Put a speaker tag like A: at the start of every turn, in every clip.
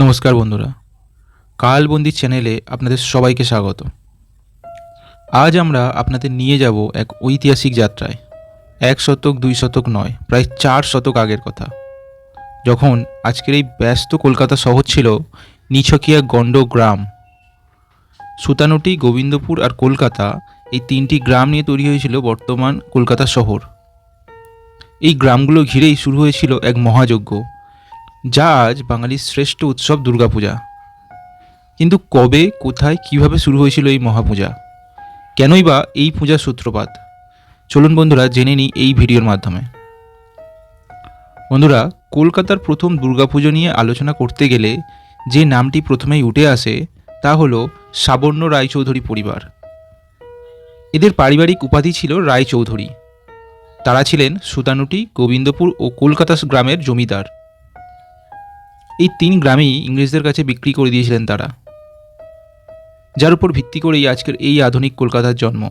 A: নমস্কার বন্ধুরা, কালবন্দি চ্যানেলে আপনাদের সবাইকে স্বাগত। আজ আমরা আপনাদের নিয়ে যাব এক ঐতিহাসিক যাত্রায়। 1 শতক 2 শতক নয়, প্রায় 4 শতক আগের কথা, যখন আজকের এই ব্যস্ত কলকাতা শহর ছিল নিছকিয়া গণ্ড গ্রাম। সুতানুটি, গোবিন্দপুর আর কলকাতা, এই 3টি গ্রাম নিয়ে তৈরি হয়েছিল বর্তমান কলকাতা শহর। এই গ্রামগুলো ঘিরেই শুরু হয়েছিল এক মহাযজ্ঞ, যা আজ বাঙালির শ্রেষ্ঠ উৎসব দুর্গাপূজা। কিন্তু কবে, কোথায়, কিভাবে শুরু হয়েছিল এই মহাপূজা? কেনই বা এই পূজার সূত্রপাত? চলুন বন্ধুরা জেনে নিই এই ভিডিওর মাধ্যমে। বন্ধুরা, কলকাতার প্রথম দুর্গাপুজো নিয়ে আলোচনা করতে গেলে যে নামটি প্রথমেই উঠে আসে তা হলো সাবর্ণ রায়চৌধুরী পরিবার। এদের পারিবারিক উপাধি ছিল রায়চৌধুরী। তারা ছিলেন সুতানুটি, গোবিন্দপুর ও কলকাতা গ্রামের জমিদার। এই 3 গ্রামেই ইংরেজদের কাছে বিক্রি করে দিয়েছিলেন তারা, যার উপর ভিত্তি করেই আজকের এই আধুনিক কলকাতার জন্ম।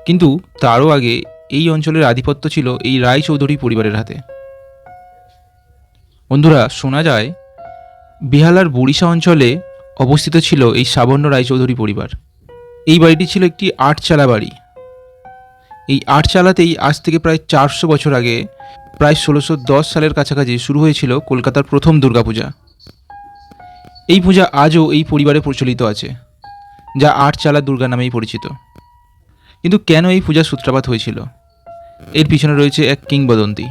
A: কিন্তু তারও আগে এই অঞ্চলের আধিপত্য ছিল এই রায়চৌধুরী পরিবারের হাতে। বন্ধুরা, শোনা যায় বেহালার বরিশা অঞ্চলে অবস্থিত ছিল এই সাবর্ণ রায়চৌধুরী পরিবার। এই বাড়িটি ছিল একটি 8 চালা বাড়ি। এই 8 চালাতেই আজ থেকে প্রায় 400 বছর আগে, প্রায় 1610 সালের কাছাকাছি শুরু হয়েছিল কলকাতার প্রথম দুর্গাপূজা। এই পূজা আজও এই পরিবারে প্রচলিত আছে, যা 8 চালা দুর্গা নামেই পরিচিত। কিন্তু কেন এই পূজার সূত্রপাত হয়েছিল, এর পিছনে রয়েছে এক কিংবদন্তি।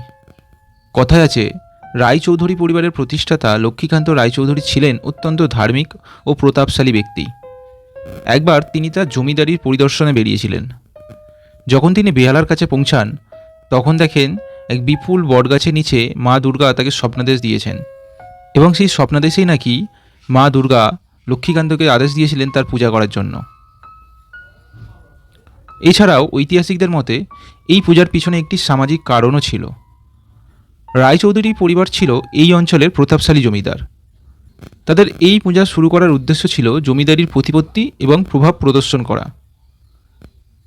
A: কথায় আছে, রায়চৌধুরী পরিবারের প্রতিষ্ঠাতা লক্ষ্মীকান্ত রায়চৌধুরী ছিলেন অত্যন্ত ধার্মিক ও প্রতাপশালী ব্যক্তি। একবার তিনি তার জমিদারির পরিদর্শনে বেরিয়েছিলেন। যখন তিনি বেহালার কাছে পৌঁছান, তখন দেখেন এক বিপুল বটগাছের নিচে মা দুর্গা তাকে স্বপ্নাদেশ দিয়েছেন, এবং সেই স্বপ্নাদেশেই নাকি মা দুর্গা লক্ষ্মীকান্তকে আদেশ দিয়েছিলেন তার পূজা করার জন্য। এছাড়াও ঐতিহাসিকদের মতে এই পূজার পিছনে একটি সামাজিক কারণও ছিল। রায়চৌধুরী পরিবার ছিল এই অঞ্চলের প্রতাপশালী জমিদার। তাদের এই পূজা শুরু করার উদ্দেশ্য ছিল জমিদারির প্রতিপত্তি এবং প্রভাব প্রদর্শন করা।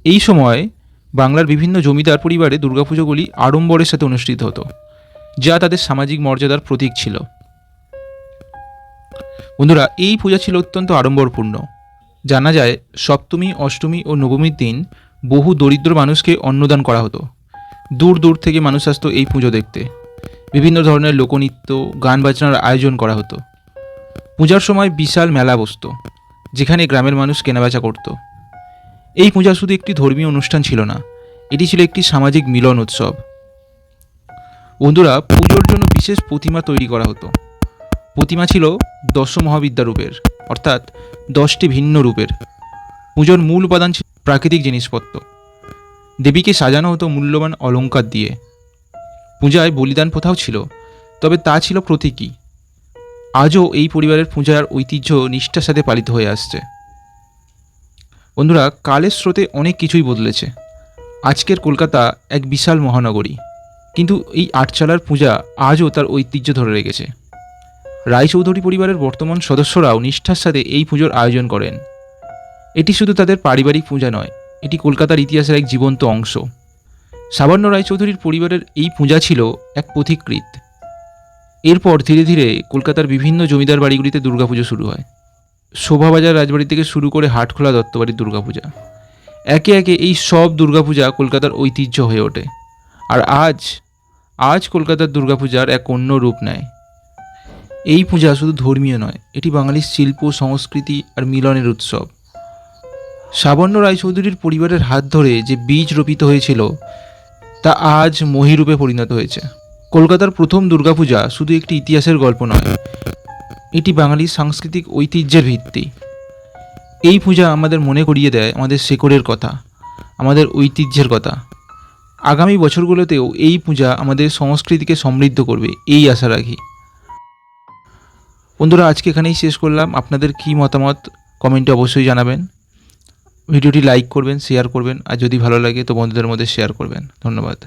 A: এই সময় বাংলার বিভিন্ন জমিদার পরিবারে দুর্গাপুজোগুলি আড়ম্বরের সাথে অনুষ্ঠিত হতো, যা তাদের সামাজিক মর্যাদার প্রতীক ছিল। বন্ধুরা, এই পূজা ছিল অত্যন্ত আড়ম্বরপূর্ণ। জানা যায় সপ্তমী, অষ্টমী ও নবমীর দিন বহু দরিদ্র মানুষকে অন্নদান করা হতো। দূর দূর থেকে মানুষ আসতো এই পুজো দেখতে। বিভিন্ন ধরনের লোকনৃত্য, গান বাজনার আয়োজন করা হতো। পূজার সময় বিশাল মেলা বসত, যেখানে গ্রামের মানুষ কেনাবেচা করত। এই পূজা শুধু একটি ধর্মীয় অনুষ্ঠান ছিল না, এটি ছিল একটি সামাজিক মিলন উৎসব। বন্ধুরা, পুজোর জন্য বিশেষ প্রতিমা তৈরি করা হতো। প্রতিমা ছিল 10 মহাবিদ্যা রূপের, অর্থাৎ 10টি ভিন্ন রূপের। পুজোর মূল উপাদান ছিল প্রাকৃতিক জিনিসপত্র। দেবীকে সাজানো হতো মূল্যবান অলঙ্কার দিয়ে। পূজায় বলিদান প্রথাও ছিল, তবে তা ছিল প্রতীকী। আজও এই পরিবারের পূজার ঐতিহ্য নিষ্ঠার সাথে পালিত হয়ে আসছে। বন্ধুরা, কালের স্রোতে অনেক কিছুই বদলেছে। আজকের কলকাতা এক বিশাল মহানগরী, কিন্তু এই 8 চালার পূজা আজও তার ঐতিহ্য ধরে রেখেছে। রায়চৌধুরী পরিবারের বর্তমান সদস্যরাও নিষ্ঠার সাথে এই পুজোর আয়োজন করেন। এটি শুধু তাদের পারিবারিক পূজা নয়, এটি কলকাতার ইতিহাসের এক জীবন্ত অংশ। সাবর্ণ রায়চৌধুরীর পরিবারের এই পূজা ছিল এক পথিকৃৎ। এরপর ধীরে ধীরে কলকাতার বিভিন্ন জমিদার বাড়িগুলিতে দুর্গাপুজো শুরু হয়। শোভাবাজার রাজবাড়ি থেকে শুরু করে হাটখোলা দত্তবাড়ির দুর্গাপূজা, একে একে এই সব দুর্গাপূজা কলকাতার ঐতিহ্য হয়ে ওঠে। আর আজ কলকাতার দুর্গাপূজার এক অন্য রূপ নেয়। এই পূজা শুধু ধর্মীয় নয়, এটি বাঙালির শিল্প, সংস্কৃতি আর মিলনের উৎসব। সাবর্ণ রায়চৌধুরীর পরিবারের হাত ধরে যে বীজ রোপিত হয়েছিল, তা আজ মহীরূপে পরিণত হয়েছে। কলকাতার প্রথম দুর্গাপূজা শুধু একটি ইতিহাসের গল্প নয়, এটি বাঙালির সাংস্কৃতিক ঐতিহ্যের ভিত্তি। এই পূজা আমাদের মনে করিয়ে দেয় আমাদের শেকড়ের কথা, আমাদের ঐতিহ্যের কথা। আগামী বছরগুলোতেও এই পূজা আমাদের সংস্কৃতিকে সমৃদ্ধ করবে, এই আশা রাখি। বন্ধুরা, আজকে এখানেই শেষ করলাম। আপনাদের কী মতামত কমেন্টে অবশ্যই জানাবেন। ভিডিওটি লাইক করবেন, শেয়ার করবেন, আর যদি ভালো লাগে তো বন্ধুদের মধ্যে শেয়ার করবেন। ধন্যবাদ।